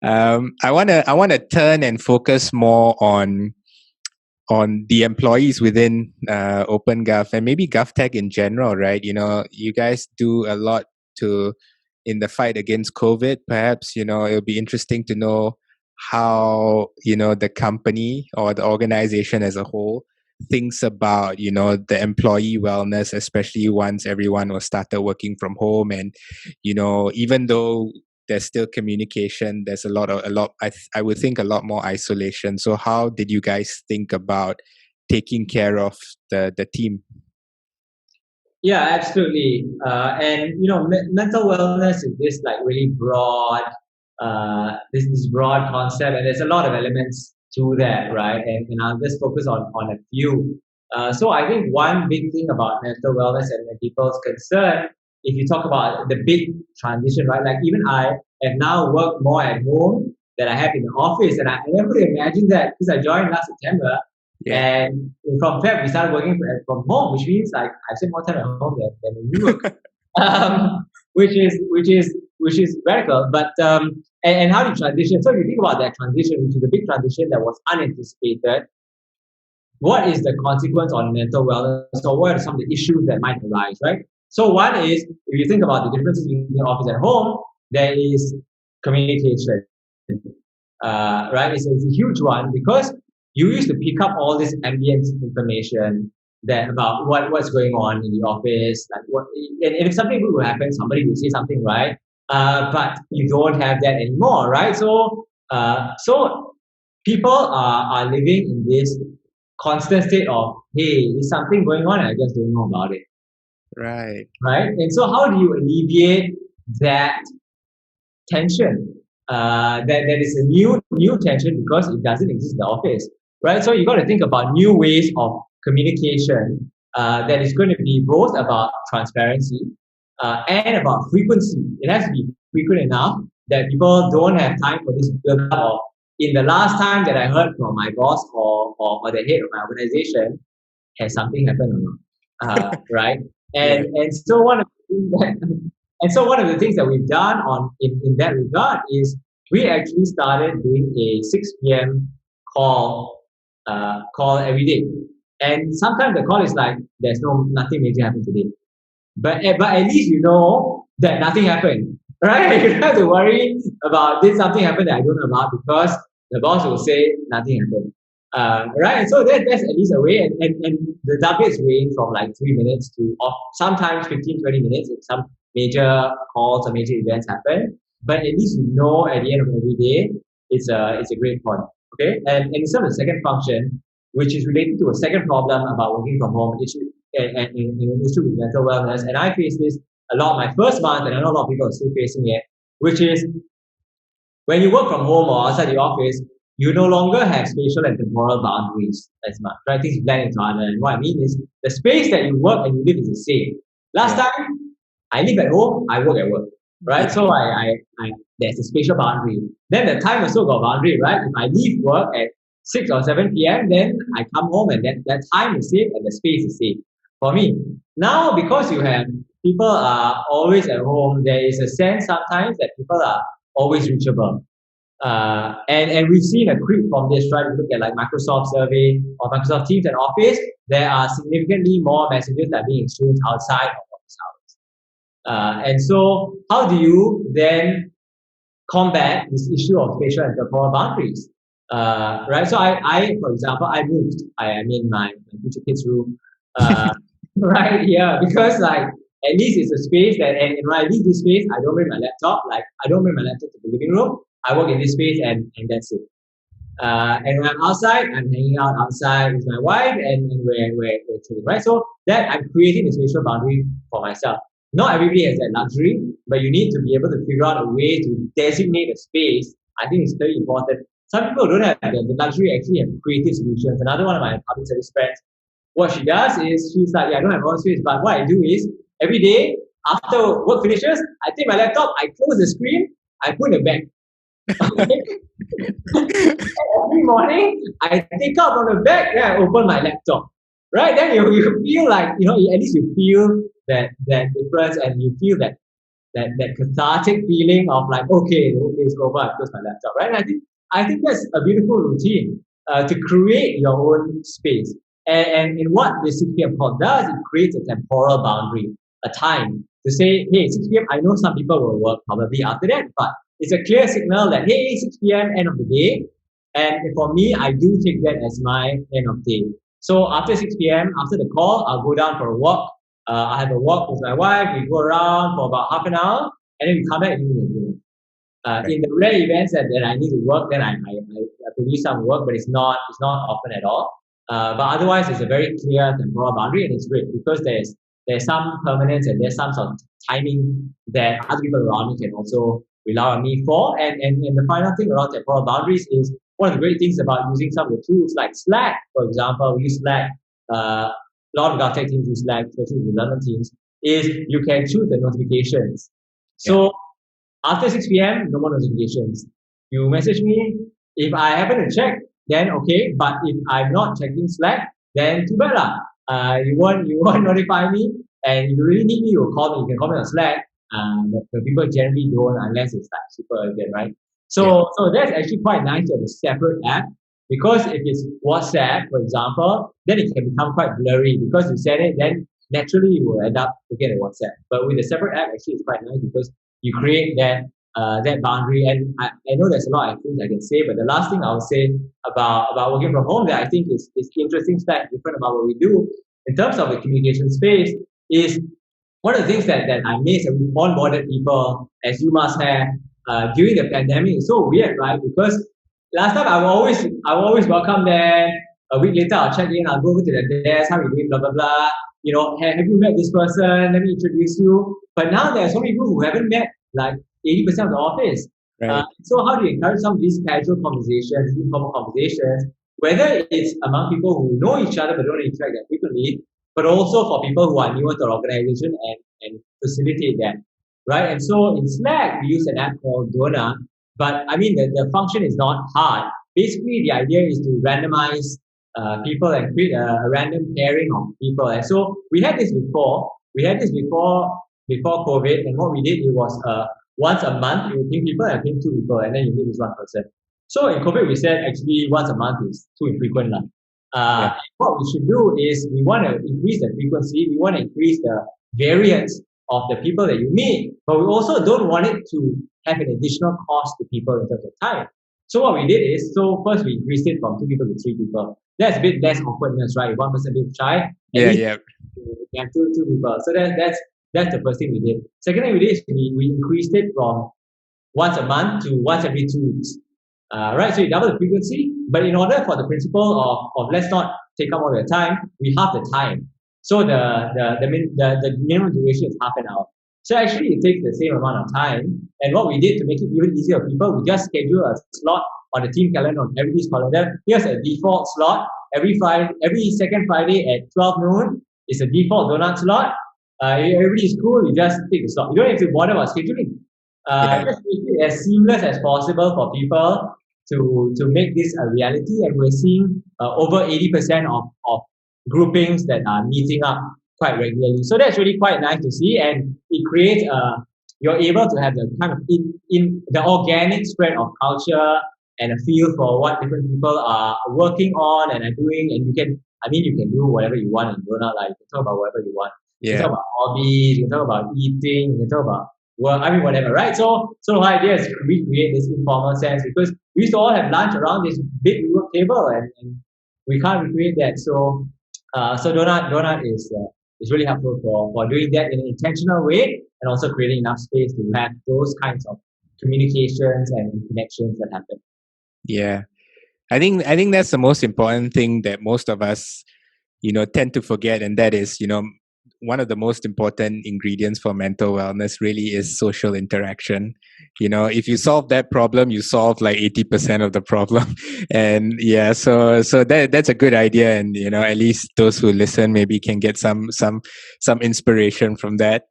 I wanna turn and focus more on the employees within OpenGov and maybe GovTech in general, right? You guys do a lot to in the fight against COVID. Perhaps it'll be interesting to know how the company or the organization as a whole thinks about the employee wellness, especially once everyone was started working from home. And even though there's still communication, there's a lot I would think a lot more isolation. So how did you guys think about taking care of the team? Yeah, absolutely. And mental wellness is this like really broad, this broad concept, and there's a lot of elements to that, right? And I'll just focus on a few. So I think one big thing about mental wellness and people's concern, if you talk about the big transition, right? Like even I have now worked more at home than I have in the office, and I never would imagine that because I joined last September. Yeah. And from Feb, we started working from home, which means like I spend more time at home than in work, which is radical. But and how do you transition? So if you think about that transition, which is a big transition that was unanticipated, what is the consequence on mental wellness? So what are some of the issues that might arise, right? So one is, if you think about the differences between the office and home, there is communication, right? It's a huge one because you used to pick up all this ambient information that about what's going on in the office, like and if something good will happen, somebody will say something, right? But you don't have that anymore, right? So people are living in this constant state of, hey, is something going on? I just don't know about it. Right. And so how do you alleviate that tension? That is a new tension because it doesn't exist in the office, right? So you got to think about new ways of communication that is going to be both about transparency and about frequency. It has to be frequent enough that people don't have time for this build up of, in the last time that I heard from my boss or the head of my organization, has something happened or not? Right? And so one of the things that we've done in that regard is we actually started doing a 6 p.m. call every day. And sometimes the call is like, there's nothing major happened today. But at least you know that nothing happened, right? You don't have to worry about did something happen that I don't know about because the boss will say nothing happened. Right? And so that's at least a way. And the targets range from like 3 minutes to sometimes 15, 20 minutes if some major calls or major events happen. But at least you know at the end of every day, it's a great point. Okay? And in some of the second function, which is related to a second problem about working from home issue and an issue with mental wellness. And I faced this a lot my first month, and I know a lot of people are still facing it, which is when you work from home or outside the office, you no longer have spatial and temporal boundaries as much, right? Things blend into other. And what I mean is the space that you work and you live is the same. Last time, I live at home, I work at work, right? So I there's a spatial boundary. Then the time also got boundary, right? If I leave work at 6 or 7 p.m., then I come home and that time is safe and the space is safe for me. Now, because you have people are always at home, there is a sense sometimes that people are always reachable. And we've seen a creep from this, right? Look at like Microsoft survey or Microsoft Teams and Office, there are significantly more messages that are being exchanged outside of office hours. And so how do you then combat this issue of spatial and temporal boundaries? Right? So I, for example, I moved. I'm in my future kids' room, right here, because like at least it's a space that, and when I leave this space, I don't bring my laptop. Like I don't bring my laptop to the living room. I work in this space and that's it. And when I'm outside, I'm hanging out outside with my wife and we're chilling, right? So that I'm creating a spatial boundary for myself. Not everybody has that luxury, but you need to be able to figure out a way to designate a space. I think it's very important. Some people don't have the luxury actually have creative solutions. Another one of my public service friends, what she does is she's like, I don't have own space, but what I do is every day after work finishes, I take my laptop, I close the screen, I put it back. Okay? Every morning, I take out from the bag, then I open my laptop. Right? Then you feel like, at least you feel that difference and you feel that that cathartic feeling of like, okay, the whole day is over, I close my laptop, right? And I think that's a beautiful routine to create your own space. And in what the 6 p.m. call does, it creates a temporal boundary, a time to say, hey, 6 p.m. I know some people will work probably after that, but it's a clear signal that hey, 6 p.m. end of the day. And for me, I do take that as my end of day. So after 6 p.m., after the call, I'll go down for a walk. I have a walk with my wife. We go around for about half an hour, and then we come back and eat dinner. In the rare events that I need to work, then I produce some work, but it's not often at all. But otherwise, it's a very clear temporal boundary, and it's great because there's some permanence and there's some sort of timing that other people around me can also rely on me for. And the final thing around temporal boundaries is one of the great things about using some of the tools like Slack, for example. We use Slack. A lot of our tech teams use Slack, especially the London teams, is you can choose the notifications. So after 6 p.m., no more notifications. You message me. If I happen to check, then okay. But if I'm not checking Slack, then too bad lah. You won't notify me. And if you really need me, you'll call me. You can call me on Slack. But people generally don't unless it's like super urgent, right? So that's actually quite nice to have a separate app, because if it's WhatsApp, for example, then it can become quite blurry because you send it, then naturally you will end up looking at WhatsApp. But with a separate app, actually it's quite nice because you create that boundary. And I know there's a lot of things I can say, but the last thing I'll say about working from home that I think is interesting, slightly different about what we do in terms of the communication space is one of the things that I miss, and we've onboarded people, as you must have, during the pandemic. It's so weird, right? Because last time I will always welcome them. A week later, I'll check in. I'll go over to the desk. How are you doing? Blah blah blah. You know, have you met this person? Let me introduce you. But now there are so many people who haven't met like 80% of the office. Right. So how do you encourage some of these casual conversations, informal conversations, whether it's among people who know each other but don't interact that frequently, but also for people who are newer to the organization and facilitate that, right? And so in Slack, we use an app called Dona, but I mean, the function is not hard. Basically, the idea is to randomize people and create a random pairing of people. And so we had this before. Before COVID, and what we did, it was once a month, you ping people and ping two people, and then you meet this one person. So in COVID, we said actually once a month is too infrequent. What we should do is we want to increase the frequency, we want to increase the variance of the people that you meet, but we also don't want it to have an additional cost to people in terms of time. So what we did is, first we increased it from 2 people to 3 people. That's a bit less awkwardness, right? If one person being shy, we have two people. So that's the first thing we did. Second thing we did is we increased it from once a month to once every 2 weeks. Right, so you double the frequency, but in order for the principle of let's not take up all your time, we halve the time. So the minimum duration is half an hour. So actually it takes the same amount of time. And what we did to make it even easier for people, we just schedule a slot on the team calendar, on everybody's calendar. Here's a default slot. Every second Friday at 12 noon is a default donut slot. Everybody's cool, you just take the slot. You don't have to bother about scheduling. Just make it as seamless as possible for people to make this a reality, and we're seeing over 80% of groupings that are meeting up quite regularly. So that's really quite nice to see, and it creates you're able to have the kind of in the organic spread of culture and a feel for what different people are working on and are doing, and you can do whatever you want in Donut. Like you can talk about whatever you want. You can talk about hobbies, you can talk about eating, you can talk about whatever, right? So the idea is to recreate this informal sense, because we used to all have lunch around this big work table, and we can't recreate that. So Donut is really helpful for doing that in an intentional way, and also creating enough space to have those kinds of communications and connections that happen. Yeah, I think that's the most important thing that most of us, tend to forget, and that is, one of the most important ingredients for mental wellness really is social interaction. If you solve that problem, you solve like 80% of the problem. And so that's a good idea. And, at least those who listen maybe can get some inspiration from that.